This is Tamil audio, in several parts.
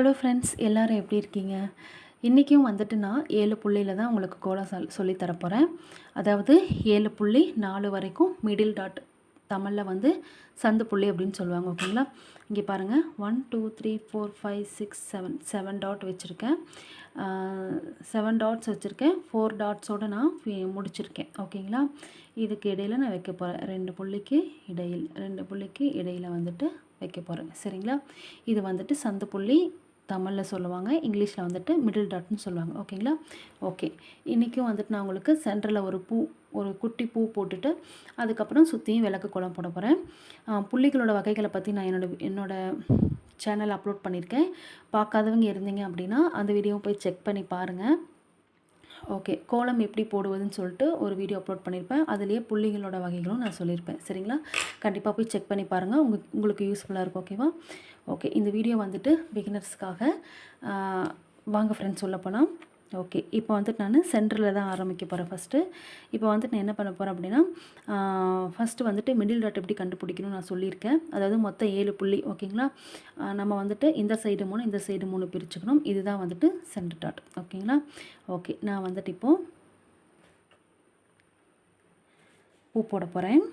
ஹலோ ஃப்ரெண்ட்ஸ், எல்லோரும் எப்படி இருக்கீங்க? இன்றைக்கும் வந்துட்டு நான் 7 புள்ளியில் தான் உங்களுக்கு கோலம் சொல்லி தரப்போகிறேன். அதாவது 7 புள்ளி 4 வரைக்கும் மிடில் டாட், தமிழில் வந்து சந்து புள்ளி அப்படின்னு சொல்லுவாங்க. ஓகேங்களா? இங்கே பாருங்கள், 1 2 3 4 5 6 7 டாட் வச்சுருக்கேன். 7 டாட்ஸ் வச்சுருக்கேன். 4 டாட்ஸோடு நான் முடிச்சிருக்கேன். ஓகேங்களா? இதுக்கு இடையில் நான் வைக்க போகிறேன். 2 புள்ளிக்கு இடையில் வந்துட்டு வைக்க போகிறேன். சரிங்களா? இது வந்துட்டு சந்து புள்ளி தமிழில் சொல்லுவாங்க, இங்கிலீஷில் வந்துட்டு மிடில் டாட்னு சொல்லுவாங்க. ஓகேங்களா? ஓகே, இன்றைக்கும் வந்துட்டு நான் உங்களுக்கு சென்டரில் ஒரு குட்டி பூ போட்டுட்டு அதுக்கப்புறம் சுற்றியும் விளக்கு கோலம் போட போகிறேன். புள்ளிகளோட வகைகளை பற்றி நான் என்னோட சேனல் அப்லோட் பண்ணியிருக்கேன். பார்க்காதவங்க இருந்தீங்க அப்படின்னா அந்த வீடியோவை போய் செக் பண்ணி பாருங்கள். ஓகே, கோலம் எப்படி போடுவதுன்னு சொல்லிட்டு ஒரு வீடியோ அப்லோட் பண்ணியிருப்பேன். அதுலேயே புள்ளிகளோட வகைகளும் நான் சொல்லியிருப்பேன். சரிங்களா? கண்டிப்பாக போய் செக் பண்ணி பாருங்கள், உங்களுக்கு யூஸ்ஃபுல்லாக இருக்கும். ஓகேவா? ஓகே, இந்த வீடியோ வந்துட்டு பிகினர்ஸ்க்காக. வாங்க ஃப்ரெண்ட்ஸ் உள்ள போகலாம். ஓகே, இப்போ வந்துட்டு நான் சென்டரில் தான் ஆரம்பிக்க போகிறேன். ஃபஸ்ட்டு இப்போ வந்துட்டு நான் என்ன பண்ண போகிறேன் அப்படின்னா, ஃபஸ்ட்டு வந்துட்டு மிடில் டாட் எப்படி கண்டுபிடிக்கணும்னு நான் சொல்லியிருக்கேன். அதாவது மொத்தம் 7 புள்ளி. ஓகேங்களா? நம்ம வந்துட்டு இந்த சைடு 3 இந்த சைடு 3 பிரிச்சுக்கணும். இதுதான் வந்துட்டு சென்டர் டாட். ஓகேங்களா? ஓகே, நான் வந்துட்டு இப்போது பூ போட போகிறேன்.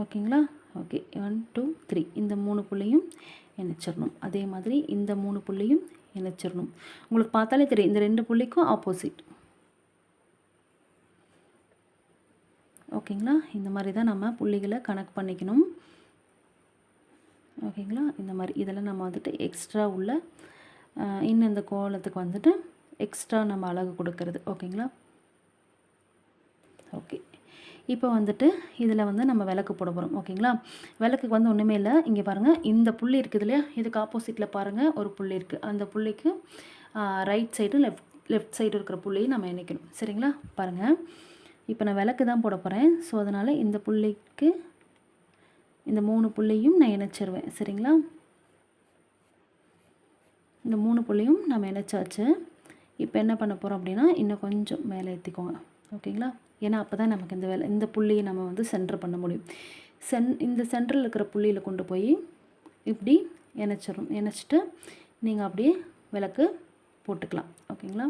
ஓகேங்களா? ஓகே, 1 2 3 இந்த 3 புள்ளியும் இணைச்சிடணும். அதே மாதிரி இந்த 3 புள்ளியும் இணைச்சிடணும். உங்களுக்கு பார்த்தாலே தெரியும், இந்த 2 புள்ளிக்கும் ஆப்போசிட். ஓகேங்களா? இந்த மாதிரி தான் நம்ம புள்ளிகளை கனெக்ட் பண்ணிக்கணும். ஓகேங்களா? இந்த மாதிரி இதெல்லாம் நம்ம வந்துட்டு எக்ஸ்ட்ரா உள்ள இன்னும் இந்த கோலத்துக்கு வந்துட்டு எக்ஸ்ட்ரா நம்ம அழகு கொடுக்கறது. ஓகேங்களா? ஓகே, இப்போ வந்துட்டு இதில் வந்து நம்ம விளக்கு போட போகிறோம். ஓகேங்களா? விளக்குக்கு வந்து ஒன்றுமே இல்லை. இங்கே பாருங்கள், இந்த புள்ளி இருக்குது இல்லையா, இதுக்கு ஆப்போசிட்டில் பாருங்கள் ஒரு புள்ளி இருக்குது. அந்த புள்ளிக்கு ரைட் சைடு லெஃப்ட் சைடு இருக்கிற புள்ளியை நம்ம இணைக்கணும். சரிங்களா? பாருங்கள், இப்போ நான் விளக்கு தான் போட போகிறேன். ஸோ அதனால் இந்த புள்ளிக்கு இந்த 3 புள்ளியும் நான் இணைச்சிருவேன். சரிங்களா? இந்த 3 புள்ளியும் நம்ம இணைச்சாச்சு. இப்போ என்ன பண்ண போகிறோம் அப்படின்னா, இன்னும் கொஞ்சம் மேலே ஏற்றிக்கோங்க. ஓகேங்களா? ஏன்னா அப்போ தான் நமக்கு இந்த புள்ளியை நம்ம வந்து சென்டர் பண்ண முடியும். இந்த சென்டரில் இருக்கிற புள்ளியில் கொண்டு போய் இப்படி இணைச்சிட்டு நீங்கள் அப்படியே விளக்கு போட்டுக்கலாம். ஓகேங்களா?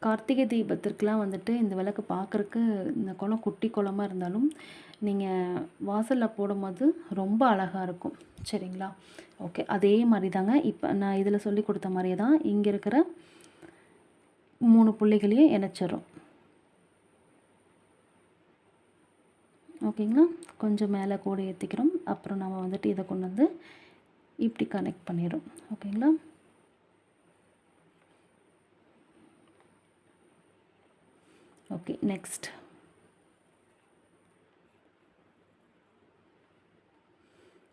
கார்த்திகை தீபத்திற்கெலாம் வந்துட்டு இந்த விளக்கு பார்க்குறக்கு இந்த குளம் குட்டி குளமாக இருந்தாலும் நீங்கள் வாசலில் போடும்போது ரொம்ப அழகாக இருக்கும். சரிங்களா? ஓகே, அதே மாதிரி தாங்க இப்போ நான் இதில் சொல்லி கொடுத்த மாதிரியே தான் இங்கே இருக்கிற 3 புள்ளிகளையும் இணைச்சிடும். ஓகேங்களா? கொஞ்சம் மேலே கூட ஏற்றிக்கிறோம். அப்புறம் நம்ம வந்துட்டு இதை கொண்டு வந்து இப்படி கனெக்ட் பண்ணிடும். ஓகேங்களா? ஓகே, நெக்ஸ்ட்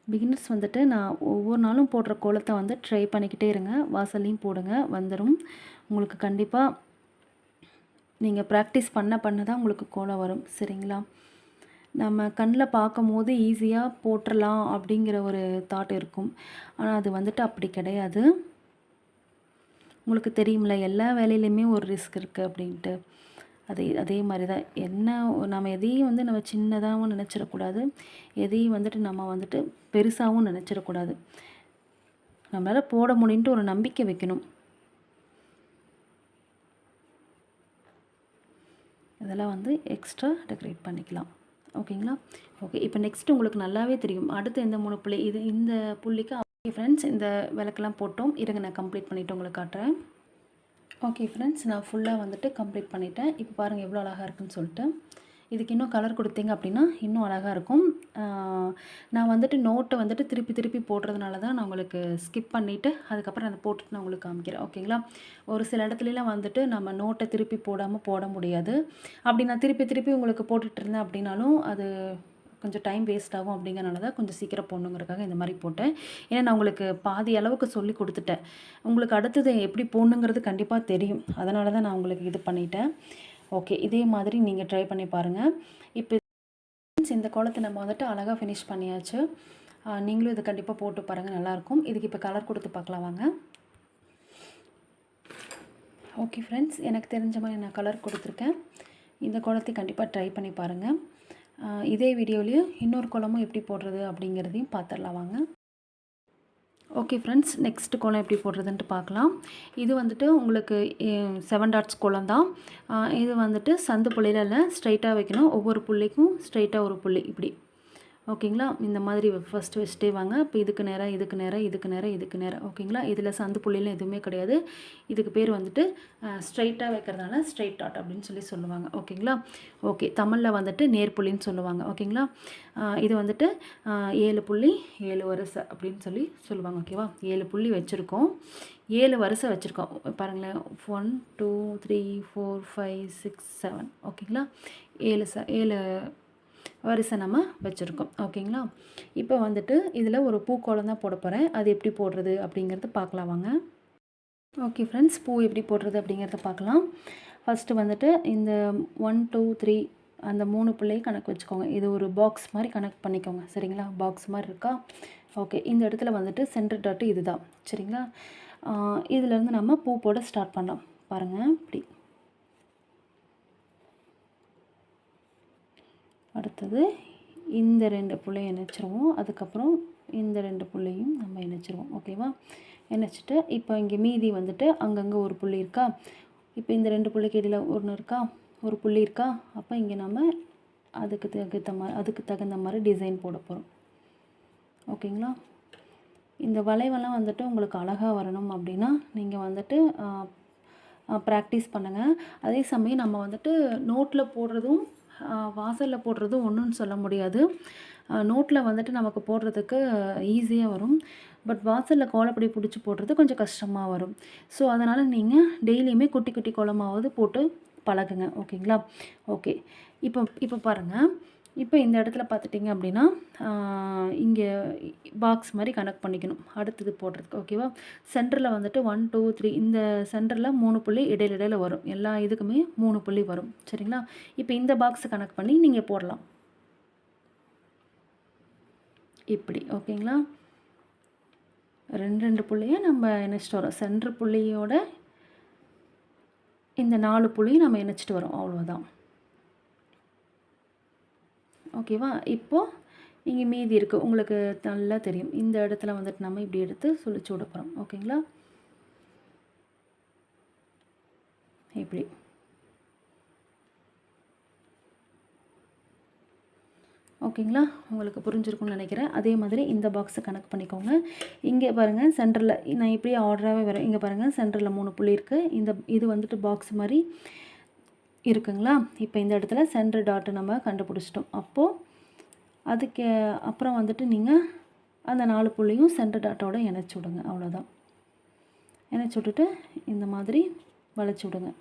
பிகினர்ஸ் வந்துட்டு நான் ஒவ்வொரு நாளும் போடுற கோலத்தை வந்து ட்ரை பண்ணிக்கிட்டே இருங்க. வாசல்லையும் போடுங்க, வந்துடும் உங்களுக்கு. கண்டிப்பாக நீங்கள் ப்ராக்டிஸ் பண்ண தான் உங்களுக்கு கோலம் வரும். சரிங்களா? நம்ம கண்ணில் பார்க்கும் போது ஈஸியாக போட்டுடலாம் அப்படிங்கிற ஒரு தாட் இருக்கும். ஆனால் அது வந்துட்டு அப்படி கிடையாது. உங்களுக்கு தெரியுமில்ல, எல்லா வேலையிலையுமே ஒரு ரிஸ்க் இருக்குது அப்படின்ட்டு. அதே மாதிரி தான். நம்ம எதையும் வந்து நம்ம சின்னதாகவும் நினச்சிடக்கூடாது, எதையும் வந்துட்டு நம்ம வந்துட்டு பெருசாகவும் நினச்சிடக்கூடாது. நம்மளால் போட முடியுன்ட்டு ஒரு நம்பிக்கை வைக்கணும். இதெல்லாம் வந்து எக்ஸ்ட்ரா டெக்கரேட் பண்ணிக்கலாம். ஓகேங்களா? ஓகே, இப்போ நெக்ஸ்ட் உங்களுக்கு நல்லாவே தெரியும் அடுத்து எந்த 3 புள்ளி, இந்த புள்ளிக்கு. ஓகே ஃப்ரெண்ட்ஸ், இந்த விளக்கெல்லாம் போட்டோம். இருங்க, நான் கம்ப்ளீட் பண்ணிவிட்டு உங்களுக்கு காட்டுறேன். ஓகே ஃப்ரெண்ட்ஸ், நான் ஃபுல்லாக வந்துட்டு கம்ப்ளீட் பண்ணிட்டேன். இப்போ பாருங்கள் எவ்வளோ அழகாக இருக்குன்னு சொல்லிட்டு. இதுக்கு இன்னும் கலர் கொடுத்தீங்க அப்படின்னா இன்னும் அழகாக இருக்கும். நான் வந்துட்டு நோட்டை வந்துட்டு திருப்பி போடுறதுனால தான் நான் உங்களுக்கு ஸ்கிப் பண்ணிவிட்டு அதுக்கப்புறம் அதை போட்டுட்டு நான் உங்களுக்கு காமிக்கிறேன். ஓகேங்களா? ஒரு சில இடத்துலலாம் வந்துட்டு நம்ம நோட்டை திருப்பி போடாமல் போட முடியாது. அப்படி நான் திருப்பி உங்களுக்கு போட்டுட்டு இருந்தேன் அப்படின்னாலும் அது கொஞ்சம் டைம் வேஸ்ட் ஆகும். அப்படிங்கிறனால தான் கொஞ்சம் சீக்கிரம் போடணுங்கிறதுக்காக இந்த மாதிரி போட்டேன். ஏன்னா நான் உங்களுக்கு பாதி அளவுக்கு சொல்லி கொடுத்துட்டேன். உங்களுக்கு அடுத்தது எப்படி போடணுங்கிறது கண்டிப்பாக தெரியும். அதனால தான் நான் உங்களுக்கு இது பண்ணிட்டேன். ஓகே, இதே மாதிரி நீங்கள் ட்ரை பண்ணி பாருங்கள். இப்போ இந்த கோலத்தை நம்ம வந்துட்டு அழகாக ஃபினிஷ் பண்ணியாச்சு. நீங்களும் இதை கண்டிப்பாக போட்டு பாருங்கள், நல்லாயிருக்கும். இதுக்கு இப்போ கலர் கொடுத்து பார்க்கலாம் வாங்க. ஓகே ஃப்ரெண்ட்ஸ், எனக்கு தெரிஞ்ச மாதிரி நான் கலர் கொடுத்துருக்கேன். இந்த கோலத்தை கண்டிப்பாக ட்ரை பண்ணி பாருங்கள். இதே வீடியோலையும் இன்னொரு கோலமும் எப்படி போடுறது அப்படிங்கிறதையும் பார்த்துடலாம் வாங்க. ஓகே ஃப்ரெண்ட்ஸ், நெக்ஸ்ட் கோலம் எப்படி போடுறதுன்ட்டு பார்க்கலாம். இது வந்துட்டு உங்களுக்கு 7 டாட்ஸ் கோலம் தான். இது வந்துட்டு சந்து புள்ளியில் இல்லை, ஸ்ட்ரைட்டாக வைக்கணும். ஒவ்வொரு புள்ளிக்கும் ஸ்ட்ரைட்டாக ஒரு புள்ளி இப்படி. ஓகேங்களா, இந்த மாதிரி ஃபஸ்ட்டு வச்சுட்டே வாங்க. இப்போ இதுக்கு நேரம் இதுக்கு நேரம் இதுக்கு நேரம் இதுக்கு நேரம். ஓகேங்களா, இதில் சந்து புள்ளிலாம் எதுவுமே கிடையாது. இதுக்கு பேர் வந்துட்டு ஸ்ட்ரைட்டாக வைக்கிறதுனால ஸ்ட்ரைட் டாட் அப்படின்னு சொல்லுவாங்க. ஓகேங்களா, ஓகே, தமிழில் வந்துட்டு நேர்புள்ளின்னு சொல்லுவாங்க. ஓகேங்களா, இது வந்துட்டு 7 புள்ளி 7 வரிசை அப்படின்னு சொல்லுவாங்க. ஓகேவா, 7 புள்ளி வச்சுருக்கோம், 7 வரிசை வச்சுருக்கோம். பாருங்களேன், 1 2 3 4 5 6 7. ஓகேங்களா, 7 வரிசை நம்ம வச்சுருக்கோம். ஓகேங்களா, இப்போ வந்துட்டு இதில் ஒரு பூக்கோலம் தான் போட போகிறேன். அது எப்படி போடுறது அப்படிங்கிறது பார்க்கலாம் வாங்க. ஓகே ஃப்ரெண்ட்ஸ், பூ எப்படி போடுறது அப்படிங்கிறத பார்க்கலாம். ஃபஸ்ட்டு வந்துட்டு இந்த 1 2 3 அந்த 3 புள்ளையும் கணக்கு வச்சுக்கோங்க. இது ஒரு பாக்ஸ் மாதிரி கனெக்ட் பண்ணிக்கோங்க. சரிங்களா, பாக்ஸ் மாதிரி இருக்கா? ஓகே, இந்த இடத்துல வந்துட்டு சென்டர் டாட்டு இது தான். சரிங்களா, இதிலேருந்து நம்ம பூ போட ஸ்டார்ட் பண்ணலாம். பாருங்கள், இப்படி. அடுத்தது இந்த 2 புள்ளையும் இணைச்சிருவோம். அதுக்கப்புறம் இந்த 2 புள்ளையும் நம்ம இணைச்சிருவோம். ஓகேவா, இணைச்சிட்டு இப்போ இங்கே மீதி வந்துட்டு அங்கங்கே ஒரு புள்ளி இருக்கா? இப்போ இந்த 2 புள்ளிக்கு இடையில் ஒன்று இருக்கா, ஒரு புள்ளி இருக்கா? அப்போ இங்கே நம்ம அதுக்கு தகுந்த மாதிரி டிசைன் போட போகிறோம். ஓகேங்களா, இந்த வளைவெல்லாம் வந்துட்டு உங்களுக்கு அழகாக வரணும் அப்படின்னா நீங்கள் வந்துட்டு ப்ராக்டிஸ் பண்ணுங்கள். அதே சமயம் நம்ம வந்துட்டு நோட்டில் போடுறதும் வாசலில் போடுறதும் ஒன்றுன்னு சொல்ல முடியாது. நோட்டில் வந்துட்டு நமக்கு போடுறதுக்கு ஈஸியாக வரும். பட் வாசலில் கோலப்பொடி பிடிச்சி போடுறது கொஞ்சம் கஷ்டமாக வரும். ஸோ அதனால் நீங்கள் டெய்லியுமே குட்டி குட்டி கோலமாவது போட்டு பழகுங்க. ஓகேங்களா, ஓகே. இப்போ பாருங்கள், இப்போ இந்த இடத்துல பார்த்துட்டிங்க அப்படின்னா இங்கே பாக்ஸ் மாதிரி கனெக்ட் பண்ணிக்கணும் அடுத்தது போடுறதுக்கு. ஓகேவா, சென்டரில் வந்துட்டு 1 2 3 இந்த சென்டரில் 3 புள்ளி இடையில வரும். எல்லா இதுக்குமே 3 புள்ளி வரும். சரிங்களா, இப்போ இந்த பாக்ஸை கனெக்ட் பண்ணி நீங்கள் போடலாம் இப்படி. ஓகேங்களா, 2 புள்ளியை நம்ம இணைச்சிட்டு வரோம். சென்டர் புள்ளியோட இந்த 4 புள்ளியும் நம்ம இணைச்சிட்டு வரோம். அவ்வளோதான். ஓகேவா, இப்போது இங்கே மீதி இருக்குது, உங்களுக்கு நல்லா தெரியும். இந்த இடத்துல வந்துட்டு நம்ம இப்படி எடுத்து சுழிச்சு விட போகிறோம். ஓகேங்களா, இப்படி. ஓகேங்களா, உங்களுக்கு புரிஞ்சிருக்கும்னு நினைக்கிறேன். அதே மாதிரி இந்த பாக்ஸை கனெக்ட் பண்ணிக்கோங்க. இங்கே பாருங்கள், சென்டரில் நான் இப்படியே ஆர்டராகவே வரேன். இங்கே பாருங்கள், சென்டரில் 3 புள்ளி இருக்குது. இது வந்துட்டு பாக்ஸ் மாதிரி இருக்குங்களா. இப்போ இந்த இடத்துல சென்டர் டாட்டை நம்ம கண்டுபிடிச்சிட்டோம். அப்போது அதுக்கு அப்புறம் வந்துட்டு நீங்கள் அந்த 4 புள்ளியும் சென்டர் டாட்டோட இணைச்சி விடுங்க. அவ்வளோதான். இணைச்சி விட்டுட்டு இந்த மாதிரி வளைச்சி விடுங்க.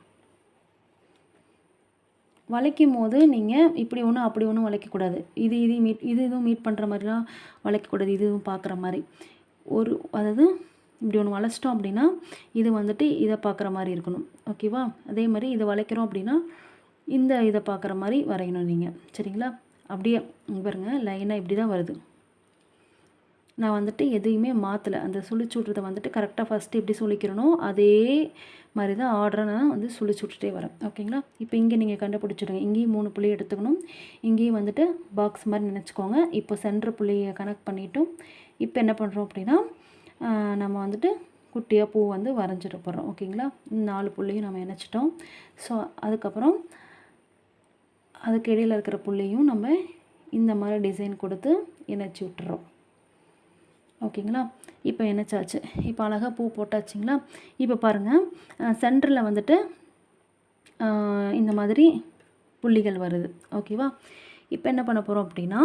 வளைக்கும் போது நீங்கள் இப்படி ஒன்றும் அப்படி ஒன்றும் வளைக்கக்கூடாது. இதுவும் மீட் பண்ணுற மாதிரிலாம் வளைக்கக்கூடாது. இதுவும் பார்க்குற மாதிரி அதாவது இப்படி ஒன்று வளைச்சிட்டோம் அப்படின்னா இது வந்துட்டு இதை பார்க்குற மாதிரி இருக்கணும். ஓகேவா, அதே மாதிரி இதை வளைக்கிறோம் அப்படின்னா இந்த இதை பார்க்குற மாதிரி வரையணும் நீங்கள். சரிங்களா, அப்படியே பாருங்க, லைனாக இப்படி தான் வருது. நான் வந்துட்டு எதையுமே மாற்றலை. அந்த சுழிச்சு விட்றதை வந்துட்டு கரெக்டாக ஃபஸ்ட்டு எப்படி சுழிக்கிறனோ அதே மாதிரி தான் ஆர்டரை நான் வந்து சுழிச்சு விட்டுட்டே வரேன். ஓகேங்களா, இப்போ இங்கே நீங்கள் கண்டுபிடிச்சிடுங்க. இங்கேயும் 3 புள்ளி எடுத்துக்கணும். இங்கேயும் வந்துட்டு பாக்ஸ் மாதிரி நினச்சிக்கோங்க. இப்போ சென்டர் புள்ளியை கனெக்ட் பண்ணிவிட்டோம். இப்போ என்ன பண்ணுறோம் அப்படின்னா நம்ம வந்துட்டு குட்டியாக பூ வந்து வரைஞ்சிட போகிறோம். ஓகேங்களா, 4 புள்ளியும் நம்ம இணைச்சிட்டோம். ஸோ அதுக்கப்புறம் அதுக்கு இடையில் இருக்கிற புள்ளியும் நம்ம இந்த மாதிரி டிசைன் கொடுத்து இணைச்சி விட்டுறோம். ஓகேங்களா, இப்போ இணைச்சாச்சு. இப்போ அழகாக பூ போட்டாச்சுங்களா. இப்போ பாருங்கள், சென்டரில் வந்துட்டு இந்த மாதிரி புள்ளிகள் வருது. ஓகேவா, இப்போ என்ன பண்ண போகிறோம் அப்படின்னா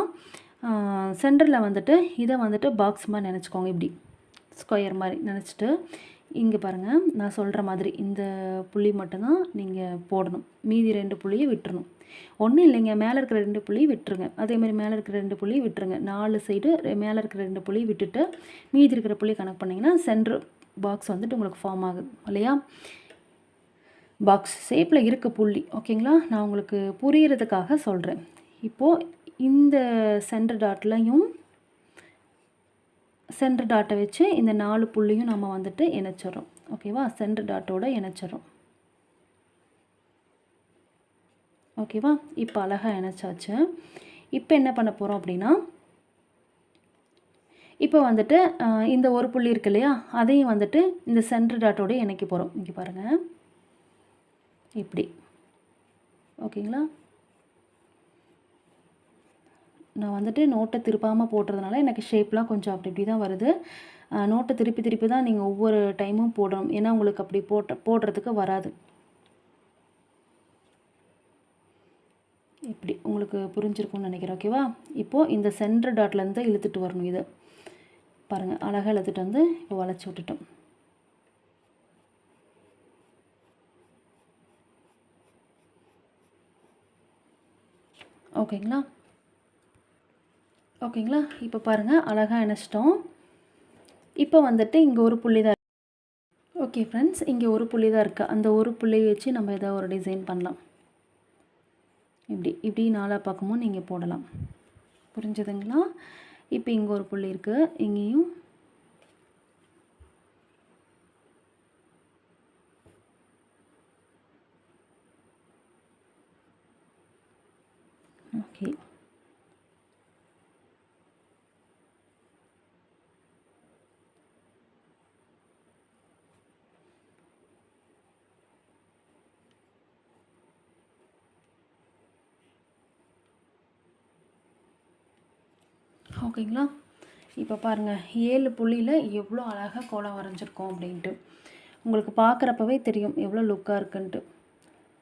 சென்டரில் வந்துட்டு இதை வந்துட்டு பாக்ஸ் மாதிரி நினச்சிக்கோங்க. இப்படி ஸ்கொயர் மாதிரி நினச்சிட்டு இங்கே பாருங்கள், நான் சொல்கிற மாதிரி இந்த புள்ளி மட்டும்தான் நீங்கள் போடணும். மீதி 2 புள்ளியை விட்டுறணும். ஒன்றும் இல்லைங்க, மேலே இருக்கிற 2 புள்ளி விட்டுருங்க. அதேமாதிரி மேலே இருக்கிற 2 புள்ளி விட்டுருங்க. 4 சைடு மேலே இருக்கிற 2 புள்ளி விட்டுட்டு மீதி இருக்கிற புள்ளி கனெக்ட் பண்ணிங்கன்னா சென்டர் பாக்ஸ் வந்துட்டு உங்களுக்கு ஃபார்ம் ஆகுது இல்லையா. பாக்ஸ் ஷேப்பில் இருக்க புள்ளி. ஓகேங்களா, நான் உங்களுக்கு புரியறதுக்காக சொல்கிறேன். இப்போது இந்த சென்டர் டாட்லையும் சென்டர் டாட்டை வச்சு இந்த 4 புள்ளியும் நம்ம வந்துட்டு இணைச்சிடறோம். ஓகேவா, சென்டர் டாட்டோட இணைச்சிடறோம். ஓகேவா? இப்போ அழகாக இணைச்சாச்சு. இப்போ என்ன பண்ண போகிறோம் அப்படின்னா, இப்போ வந்துட்டு இந்த ஒரு புள்ளி இருக்கு இல்லையா, அதையும் வந்துட்டு இந்த சென்டர் டாட்டோட இணைக்க போகிறோம். இங்கே பாருங்கள், இப்படி. ஓகேங்களா? நான் வந்துட்டு நோட்டை திருப்பாமல் போடுறதுனால எனக்கு ஷேப்லாம் கொஞ்சம் அப்படி இப்படி தான் வருது. நோட்டை திருப்பி திருப்பி தான் நீங்கள் ஒவ்வொரு டைமும் போடணும். ஏன்னா உங்களுக்கு அப்படி போடுறதுக்கு வராது. இப்படி உங்களுக்கு புரிஞ்சிருக்கும்னு நினைக்கிறேன். ஓகேவா? இப்போது இந்த சென்டர் டாட்லேருந்து இழுத்துட்டு வரணும். இது பாருங்கள், அழகாக இழுத்துட்டு வந்து இப்போ வளைச்சி விட்டுட்டோம். ஓகேங்களா? ஓகேங்களா? இப்போ பாருங்கள், அழகாக இணைச்சிட்டோம். இப்போ வந்துட்டு இங்கே ஒரு புள்ளி தான். ஓகே ஃப்ரெண்ட்ஸ், இங்கே ஒரு புள்ளி தான் இருக்குது. அந்த ஒரு புள்ளியை வச்சு நம்ம ஏதாவது ஒரு டிசைன் பண்ணலாம். இப்படி இப்படி நாலாக பக்கமும் நீங்கள் போடலாம். புரிஞ்சுதுங்களா? இப்போ இங்கே ஒரு புள்ளி இருக்குது, இங்கேயும் ஓகே. ஓகேங்களா? இப்போ பாருங்கள், 7 புள்ளியில் எவ்வளோ அழகாக கோலம் வரைஞ்சிருக்கோம் அப்படின்ட்டு. உங்களுக்கு பார்க்குறப்பவே தெரியும் எவ்வளோ லுக்காக இருக்குன்ட்டு.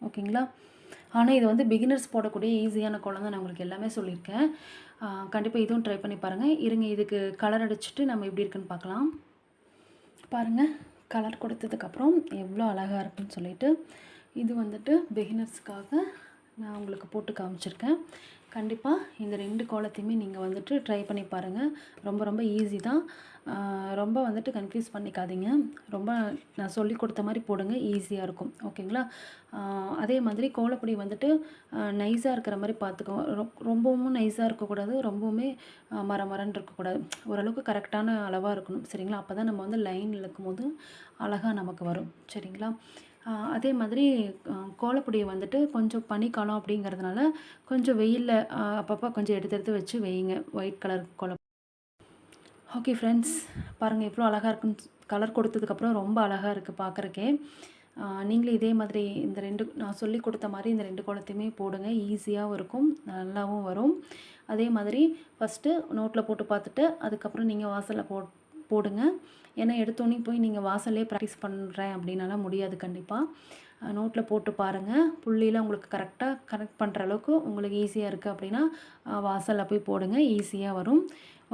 ஓகேங்களா? ஆனால் இது வந்து பிகினர்ஸ் போடக்கூடிய ஈஸியான கோலம் தான். நான் உங்களுக்கு எல்லாமே சொல்லியிருக்கேன். கண்டிப்பாக இதுவும் ட்ரை பண்ணி பாருங்கள். இருங்க, இதுக்கு கலர் அடிச்சுட்டு நம்ம எப்படி இருக்குன்னு பார்க்கலாம். பாருங்கள், கலர் கொடுத்ததுக்கப்புறம் எவ்வளோ அழகாக இருக்குன்னு சொல்லிட்டு. இது வந்துட்டு பிகினர்ஸ்க்காக நான் உங்களுக்கு போட்டு காமிச்சிருக்கேன். கண்டிப்பாக இந்த 2 கோலத்தையுமே நீங்கள் வந்துட்டு ட்ரை பண்ணி பாருங்கள். ரொம்ப ரொம்ப ஈஸி தான். ரொம்ப வந்துட்டு கன்ஃப்யூஸ் பண்ணிக்காதீங்க. ரொம்ப நான் சொல்லி கொடுத்த மாதிரி போடுங்க, ஈஸியாக இருக்கும். ஓகேங்களா? அதே மாதிரி கோலப்பொடி வந்துட்டு நைஸாக இருக்கிற மாதிரி பார்த்துக்கோங்க. ரொம்பவும் நைஸாக இருக்கக்கூடாது, ரொம்பவுமே மரன்னு இருக்கக்கூடாது. ஓரளவுக்கு கரெக்டான அளவாக இருக்கணும். சரிங்களா? அப்போ தான் நம்ம வந்து லைன் இழுக்கும்போது அழகாக நமக்கு வரும். சரிங்களா? அதே மாதிரி கோலப்பொடியை வந்துட்டு கொஞ்சம் பனிக்காலம் அப்படிங்கிறதுனால கொஞ்சம் வெயிலில் அப்பப்போ கொஞ்சம் எடுத்து எடுத்து வச்சு வையுங்க, ஒயிட் கலர் கோலம். ஓகே ஃப்ரெண்ட்ஸ், பாருங்கள் எவ்வளோ அழகாக இருக்குன்னு. கலர் கொடுத்ததுக்கப்புறம் ரொம்ப அழகாக இருக்குது பார்க்குறக்கே. நீங்களும் இதே மாதிரி இந்த 2 நான் சொல்லி கொடுத்த மாதிரி இந்த 2 கோலத்தையுமே போடுங்க. ஈஸியாகவும் இருக்கும், நல்லாவும் வரும். அதே மாதிரி ஃபஸ்ட்டு நோட்டில் போட்டு பார்த்துட்டு அதுக்கப்புறம் நீங்கள் வாசலில் போடுங்க. ஏன்னா எடுத்தோன்னே போய் நீங்கள் வாசல்லே ப்ராக்டிஸ் பண்ணுறேன் அப்படின்னாலாம் முடியாது. கண்டிப்பாக நோட்டில் போட்டு பாருங்கள். புள்ளியில் உங்களுக்கு கரெக்டாக கனெக்ட் பண்ணுற அளவுக்கு உங்களுக்கு ஈஸியாக இருக்குது அப்படின்னா வாசலில் போய் போடுங்க, ஈஸியாக வரும்.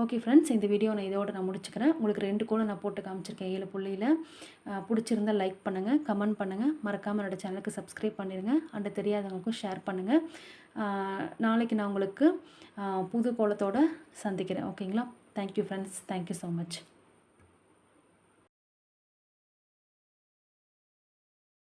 ஓகே ஃப்ரெண்ட்ஸ், இந்த வீடியோ நான் முடிச்சுக்கிறேன். உங்களுக்கு 2 கோலம் நான் போட்டு காமிச்சிருக்கேன் 7 புள்ளியில். பிடிச்சிருந்தால் லைக் பண்ணுங்கள், கமெண்ட் பண்ணுங்கள், மறக்காமல் என்னோடய சேனலுக்கு சப்ஸ்கிரைப் பண்ணிடுங்க. அண்ட் தெரியாதவங்களுக்கும் ஷேர் பண்ணுங்கள். நாளைக்கு நான் உங்களுக்கு புது கோலத்தோடு சந்திக்கிறேன். ஓகேங்களா? Thank you friends, thank you so much.